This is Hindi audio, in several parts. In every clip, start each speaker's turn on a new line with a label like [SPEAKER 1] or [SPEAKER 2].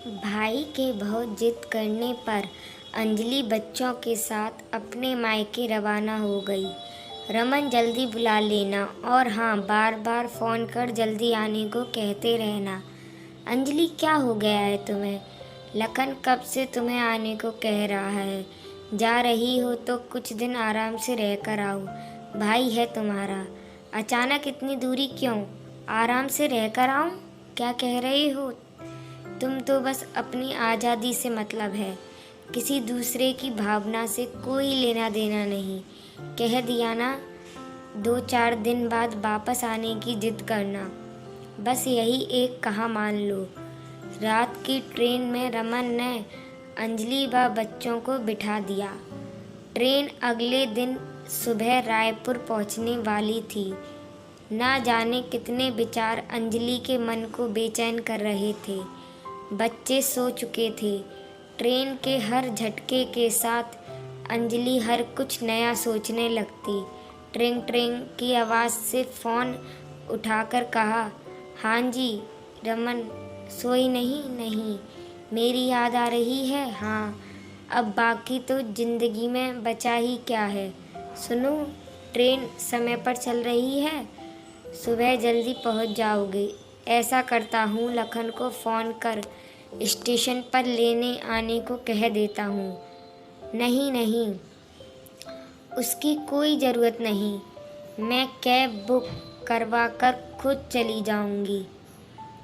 [SPEAKER 1] भाई के बहुत जिद करने पर अंजलि बच्चों के साथ अपने मायके रवाना हो गई। रमन जल्दी बुला लेना और हाँ, बार बार फ़ोन कर जल्दी आने को कहते रहना। अंजलि, क्या हो गया है तुम्हें? लखन कब से तुम्हें आने को कह रहा है। जा रही हो तो कुछ दिन आराम से रह कर आओ, भाई है तुम्हारा। अचानक इतनी दूरी क्यों? आराम से रह कर आऊँ? क्या कह रहे हो? तुम तो बस अपनी आज़ादी से मतलब है, किसी दूसरे की भावना से कोई लेना देना नहीं। कह दिया ना, 2-4 दिन बाद वापस आने की जिद करना, बस यही एक कहा मान लो। रात की ट्रेन में रमन ने अंजलि व बच्चों को बिठा दिया। ट्रेन अगले दिन सुबह रायपुर पहुंचने वाली थी। ना जाने कितने विचार अंजलि के मन को बेचैन कर रहे थे। बच्चे सो चुके थे। ट्रेन के हर झटके के साथ अंजलि हर कुछ नया सोचने लगती। ट्रिंग ट्रिंग की आवाज़ से फ़ोन उठाकर कहा, हाँ जी। रमन, सोई नहीं? नहीं, मेरी याद आ रही है। हाँ, अब बाकी तो ज़िंदगी में बचा ही क्या है। सुनो, ट्रेन समय पर चल रही है, सुबह जल्दी पहुंच जाओगे। ऐसा करता हूँ, लखन को फ़ोन कर स्टेशन पर लेने आने को कह देता हूँ। नहीं नहीं, उसकी कोई ज़रूरत नहीं, मैं कैब बुक करवा कर खुद चली जाऊँगी।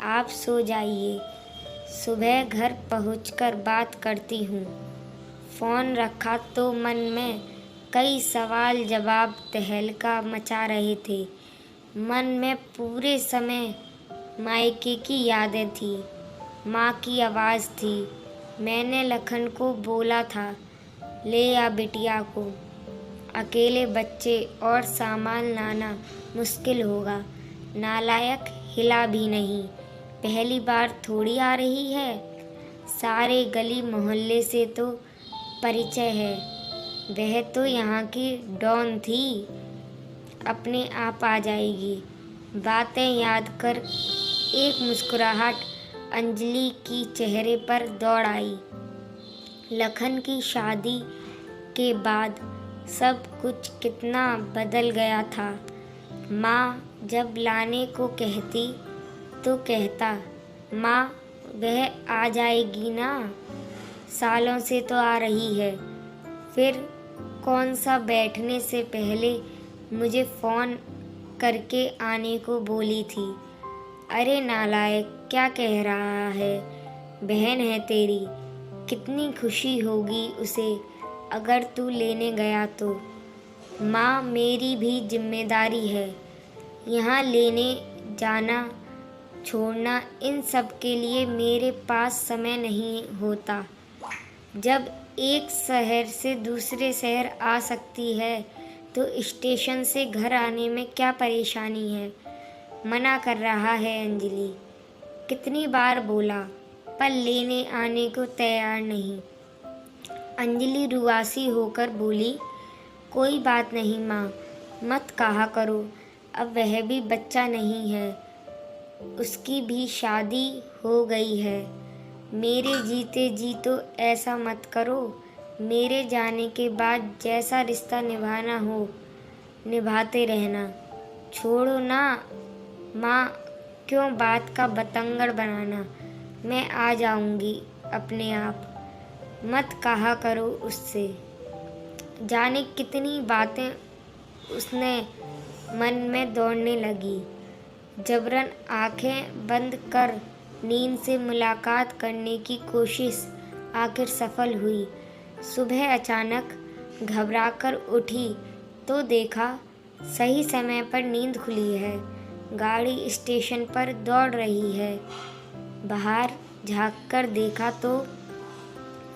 [SPEAKER 1] आप सो जाइए, सुबह घर पहुँचकर बात करती हूँ। फ़ोन रखा तो मन में कई सवाल जवाब तहलका मचा रहे थे। मन में पूरे समय मायके की यादें थी, माँ की आवाज़ थी। मैंने लखन को बोला था, ले आ बिटिया को, अकेले बच्चे और सामान लाना मुश्किल होगा। नालायक हिला भी नहीं, पहली बार थोड़ी आ रही है। सारे गली मोहल्ले से तो परिचय है, वह तो यहाँ की डॉन थी, अपने आप आ जाएगी। बातें याद कर एक मुस्कुराहट अंजलि की चेहरे पर दौड़ आई। लखन की शादी के बाद सब कुछ कितना बदल गया था। माँ जब लाने को कहती तो कहता, माँ वह आ जाएगी ना, सालों से तो आ रही है। फिर कौन सा बैठने से पहले मुझे फ़ोन करके आने को बोली थी। अरे नालायक, क्या कह रहा है? बहन है तेरी, कितनी खुशी होगी उसे अगर तू लेने गया तो। माँ, मेरी भी जिम्मेदारी है, यहाँ लेने जाना छोड़ना, इन सब के लिए मेरे पास समय नहीं होता। जब एक शहर से दूसरे शहर आ सकती है तो स्टेशन से घर आने में क्या परेशानी है? मना कर रहा है अंजलि। कितनी बार बोला, पर लेने आने को तैयार नहीं। अंजलि रुआसी होकर बोली, कोई बात नहीं माँ, मत कहा करो, अब वह भी बच्चा नहीं है, उसकी भी शादी हो गई है। मेरे जीते जी तो ऐसा मत करो। मेरे जाने के बाद जैसा रिश्ता निभाना हो निभाते रहना। छोड़ो ना माँ, क्यों बात का बतंगड़ बनाना। मैं आ जाऊंगी अपने आप, मत कहा करो उससे। जाने कितनी बातें उसने मन में दौड़ने लगी। जबरन आंखें बंद कर नींद से मुलाकात करने की कोशिश आखिर सफल हुई। सुबह अचानक घबराकर उठी तो देखा सही समय पर नींद खुली है। गाड़ी स्टेशन पर दौड़ रही है। बाहर झांककर देखा तो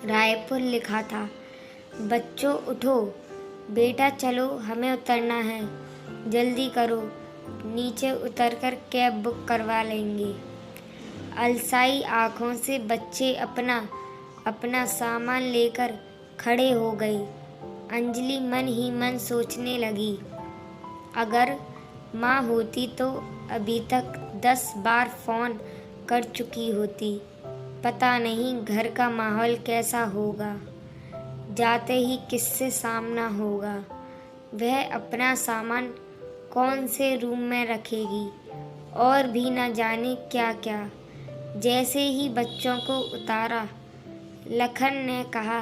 [SPEAKER 1] रायपुर लिखा था। बच्चों उठो, बेटा चलो, हमें उतरना है, जल्दी करो, नीचे उतरकर कैब बुक करवा लेंगे। अलसाई आँखों से बच्चे अपना अपना सामान लेकर खड़े हो गए। अंजलि मन ही मन सोचने लगी, अगर माँ होती तो अभी तक 10 बार फ़ोन कर चुकी होती, पता नहीं घर का माहौल कैसा होगा, जाते ही किससे सामना होगा। वह अपना सामान कौन से रूम में रखेगी और भी न जाने क्या क्या। जैसे ही बच्चों को उतारा, लखन ने कहा,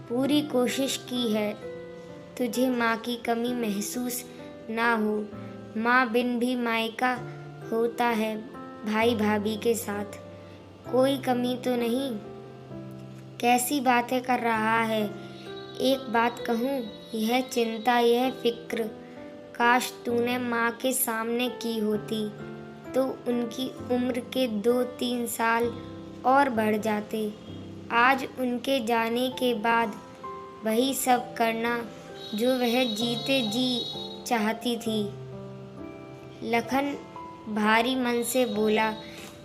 [SPEAKER 1] पूरी कोशिश की है तुझे माँ की कमी महसूस ना हो। माँ बिन भी मायका होता है भाई भाभी के साथ, कोई कमी तो नहीं। कैसी बातें कर रहा है। एक बात कहूँ, यह चिंता, यह फिक्र काश तूने माँ के सामने की होती तो उनकी उम्र के 2-3 साल और बढ़ जाते। आज उनके जाने के बाद वही सब करना जो वह जीते जी चाहती थी। लखन भारी मन से बोला,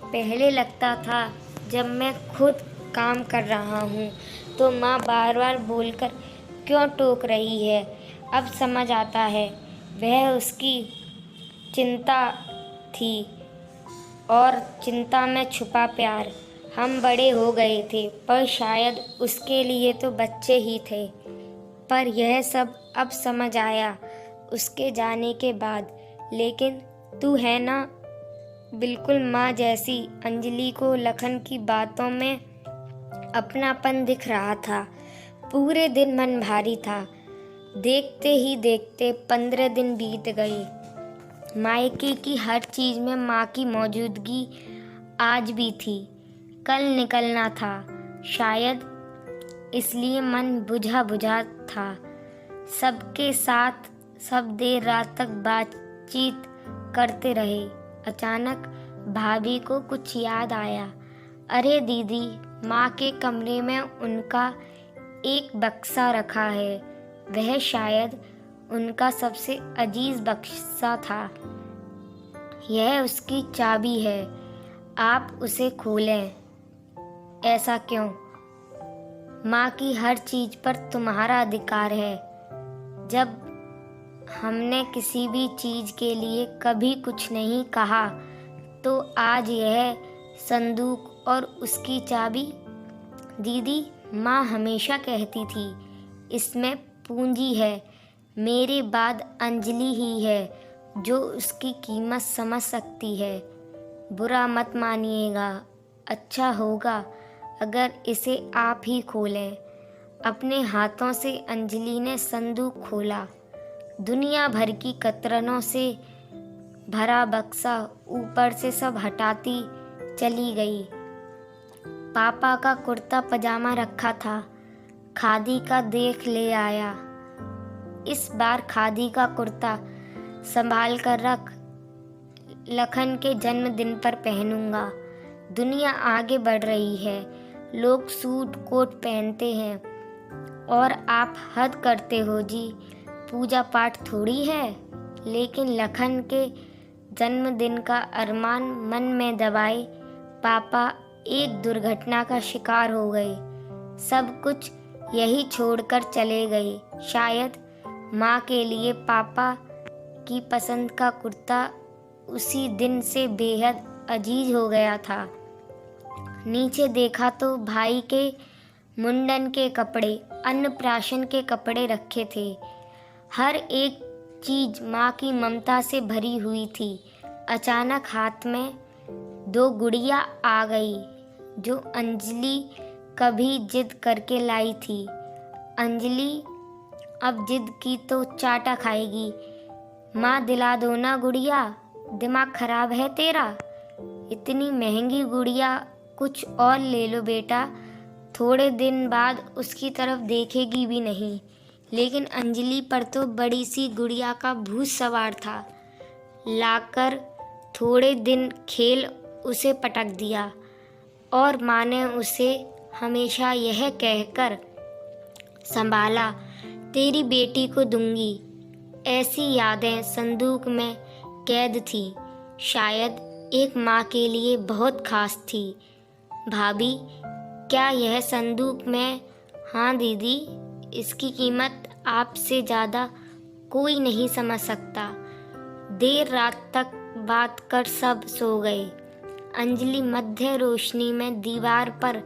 [SPEAKER 1] पहले लगता था जब मैं खुद काम कर रहा हूँ तो माँ बार बार बोलकर क्यों टोक रही है। अब समझ आता है वह उसकी चिंता थी और चिंता में छुपा प्यार। हम बड़े हो गए थे पर शायद उसके लिए तो बच्चे ही थे। पर यह सब अब समझ आया उसके जाने के बाद। लेकिन तू है ना बिल्कुल माँ जैसी। अंजलि को लखन की बातों में अपनापन दिख रहा था। पूरे दिन मन भारी था। देखते ही देखते 15 दिन बीत गए। मायके की हर चीज में माँ की मौजूदगी आज भी थी। कल निकलना था, शायद इसलिए मन बुझा बुझा था। सबके साथ सब देर रात तक बातचीत करते रहे। अचानक भाभी को कुछ याद आया। अरे दीदी, माँ के कमरे में उनका एक बक्सा रखा है। वह शायद उनका सबसे अजीज बक्सा था। यह उसकी चाबी है, आप उसे खोलें। ऐसा क्यों? माँ की हर चीज पर तुम्हारा अधिकार है। जब हमने किसी भी चीज के लिए कभी कुछ नहीं कहा तो आज यह संदूक और उसकी चाबी। दीदी, माँ हमेशा कहती थी इसमें पूंजी है। मेरे बाद अंजलि ही है जो उसकी कीमत समझ सकती है। बुरा मत मानिएगा, अच्छा होगा अगर इसे आप ही खोलें। अपने हाथों से अंजलि ने संदूक खोला। दुनिया भर की कतरनों से भरा बक्सा ऊपर से सब हटाती चली गई। पापा का कुर्ता पजामा रखा था, खादी का देख ले आया। इस बार खादी का कुर्ता संभाल कर रख, लखन के जन्मदिन पर पहनूंगा। दुनिया आगे बढ़ रही है, लोग सूट कोट पहनते हैं और आप हद करते हो जी, पूजा पाठ थोड़ी है। लेकिन लखन के जन्मदिन का अरमान मन में दबाए पापा एक दुर्घटना का शिकार हो गए। सब कुछ यही छोड़कर चले गए। शायद माँ के लिए पापा की पसंद का कुर्ता उसी दिन से बेहद अजीज हो गया था। नीचे देखा तो भाई के मुंडन के कपड़े, अन्नप्राशन के कपड़े रखे थे। हर एक चीज माँ की ममता से भरी हुई थी। अचानक हाथ में 2 गुड़िया आ गई जो अंजलि कभी जिद करके लाई थी। अंजलि अब जिद की तो चाटा खाएगी। माँ दिला दो ना गुड़िया, दिमाग खराब है तेरा? इतनी महंगी गुड़िया, कुछ और ले लो बेटा। थोड़े दिन बाद उसकी तरफ देखेगी भी नहीं। लेकिन अंजलि पर तो बड़ी सी गुड़िया का भूत सवार था। लाकर थोड़े दिन खेल उसे पटक दिया और माँ ने उसे हमेशा यह कहकर संभाला, तेरी बेटी को दूंगी। ऐसी यादें संदूक में कैद थी, शायद एक माँ के लिए बहुत खास थी। भाभी, क्या यह संदूक में? हाँ दीदी, इसकी कीमत आपसे ज़्यादा कोई नहीं समझ सकता। देर रात तक बात कर सब सो गए। अंजलि मध्य रोशनी में दीवार पर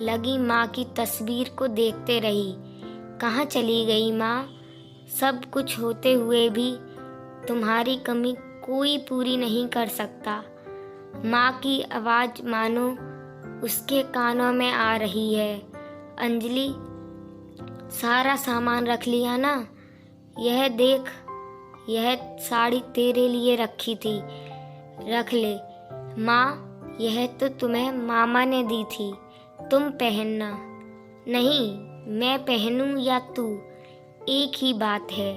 [SPEAKER 1] लगी माँ की तस्वीर को देखते रही। कहाँ चली गई माँ? सब कुछ होते हुए भी तुम्हारी कमी कोई पूरी नहीं कर सकता। माँ की आवाज़ मानो उसके कानों में आ रही है। अंजलि, सारा सामान रख लिया ना? यह देख, यह साड़ी तेरे लिए रखी थी, रख ले। माँ, यह तो तुम्हें मामा ने दी थी, तुम पहनना। नहीं, मैं पहनूं या तू, एक ही बात है।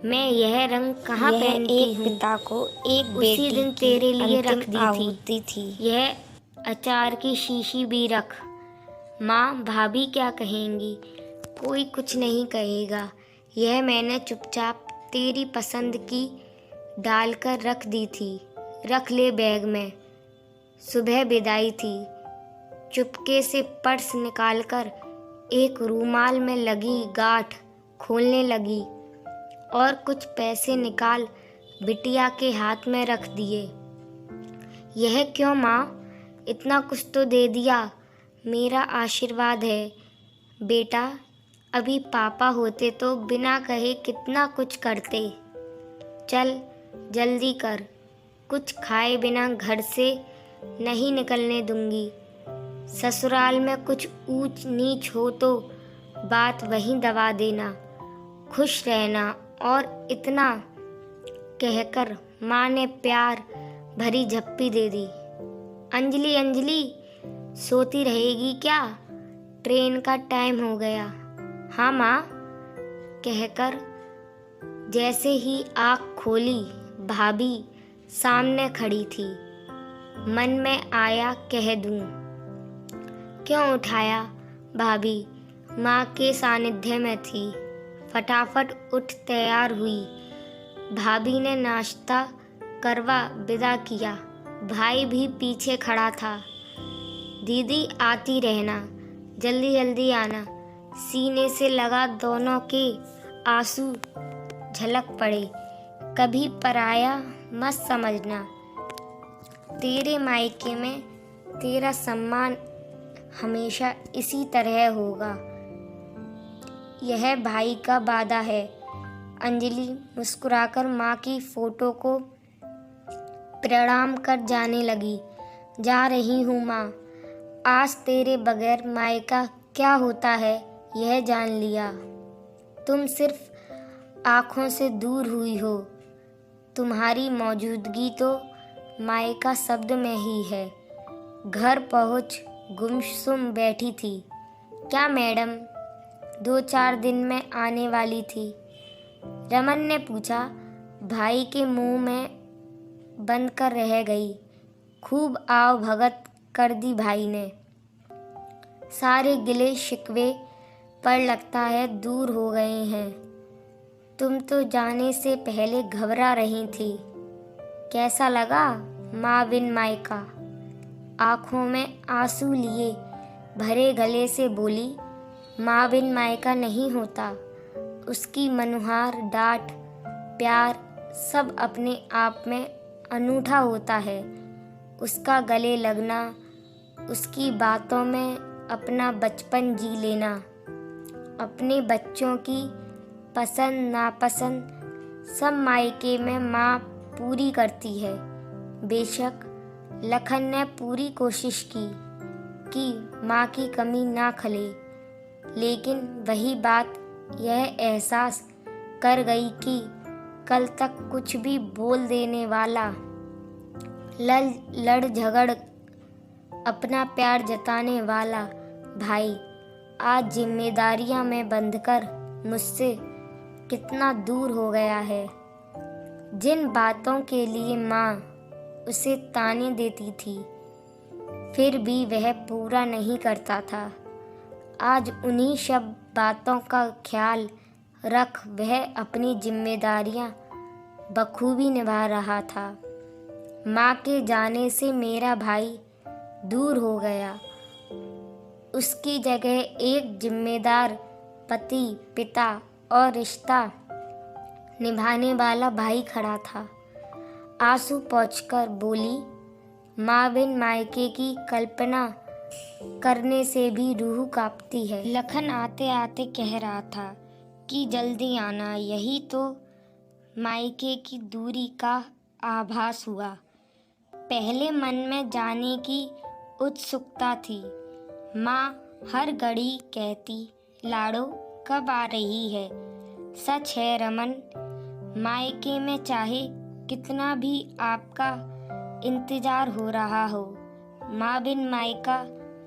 [SPEAKER 1] मैं यह रंग कहाँ पहनती हूँ?
[SPEAKER 2] पिता को एक
[SPEAKER 1] उसी दिन तेरे लिए रख दी
[SPEAKER 2] थी।
[SPEAKER 1] यह अचार की शीशी भी रख। माँ, भाभी क्या कहेंगी? कोई कुछ नहीं कहेगा। यह मैंने चुपचाप तेरी पसंद की डालकर रख दी थी, रख ले बैग में। सुबह विदाई थी। चुपके से पर्स निकालकर एक रूमाल में लगी गांठ खोलने लगी और कुछ पैसे निकाल बिटिया के हाथ में रख दिए। यह क्यों माँ? इतना कुछ तो दे दिया, मेरा आशीर्वाद है। बेटा, अभी पापा होते तो बिना कहे कितना कुछ करते। चल जल्दी कर, कुछ खाए बिना घर से नहीं निकलने दूंगी। ससुराल में कुछ ऊंच नीच हो तो बात वहीं दबा देना, खुश रहना। और इतना कहकर माँ ने प्यार भरी झप्पी दे दी। अंजलि, अंजलि, सोती रहेगी क्या? ट्रेन का टाइम हो गया। हाँ माँ, कहकर जैसे ही आँख खोली, भाभी सामने खड़ी थी। मन में आया कह दूं, क्यों उठाया? भाभी माँ के सानिध्य में थी। फटाफट उठ तैयार हुई। भाभी ने नाश्ता करवा विदा किया। भाई भी पीछे खड़ा था। दीदी, आती रहना, जल्दी जल्दी आना। सीने से लगा दोनों के आंसू झलक पड़े। कभी पराया मत समझना। तेरे मायके में तेरा सम्मान हमेशा इसी तरह होगा। यह भाई का वादा है। अंजलि मुस्कुराकर माँ की फोटो को प्रणाम कर जाने लगी। जा रही हूँ माँ, आज तेरे बगैर मायका क्या होता है यह जान लिया। तुम सिर्फ आँखों से दूर हुई हो, तुम्हारी मौजूदगी तो मायका शब्द में ही है। घर पहुँच गुमसुम बैठी थी। क्या मैडम 2-4 दिन में आने वाली थी? रमन ने पूछा। भाई के मुंह में बंद कर रह गई। खूब आव भगत कर दी भाई ने। सारे गिले शिकवे पर लगता है दूर हो गए हैं। तुम तो जाने से पहले घबरा रही थी। कैसा लगा माँ बिन मायका? आँखों में आंसू लिए भरे गले से बोली। माँ बिन मायका नहीं होता। उसकी मनुहार डांट प्यार सब अपने आप में अनूठा होता है। उसका गले लगना, उसकी बातों में अपना बचपन जी लेना, अपने बच्चों की पसंद नापसंद सब मायके में माँ पूरी करती है। बेशक लखन ने पूरी कोशिश की कि माँ की कमी ना खले, लेकिन वही बात यह एहसास कर गई कि कल तक कुछ भी बोल देने वाला, लड़ झगड़ अपना प्यार जताने वाला भाई आज जिम्मेदारियां में बंधकर मुझसे कितना दूर हो गया है। जिन बातों के लिए माँ उसे ताने देती थी, फिर भी वह पूरा नहीं करता था। आज उन्हीं सब बातों का ख्याल रख वह अपनी जिम्मेदारियां बखूबी निभा रहा था। माँ के जाने से मेरा भाई दूर हो गया। उसकी जगह एक जिम्मेदार पति, पिता और रिश्ता निभाने वाला भाई खड़ा था। आंसू पोंछकर बोली, माँ बिन मायके की कल्पना करने से भी रूह कांपती है। लखन आते आते कह रहा था कि जल्दी आना, यही तो मायके की दूरी का आभास हुआ। पहले मन में जाने की उत्सुकता थी। माँ हर घड़ी कहती, लाडो कब आ रही है। सच है रमन, मायके में चाहे कितना भी आपका इंतजार हो रहा हो, माँ बिन मायका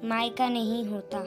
[SPEAKER 1] मायका नहीं होता।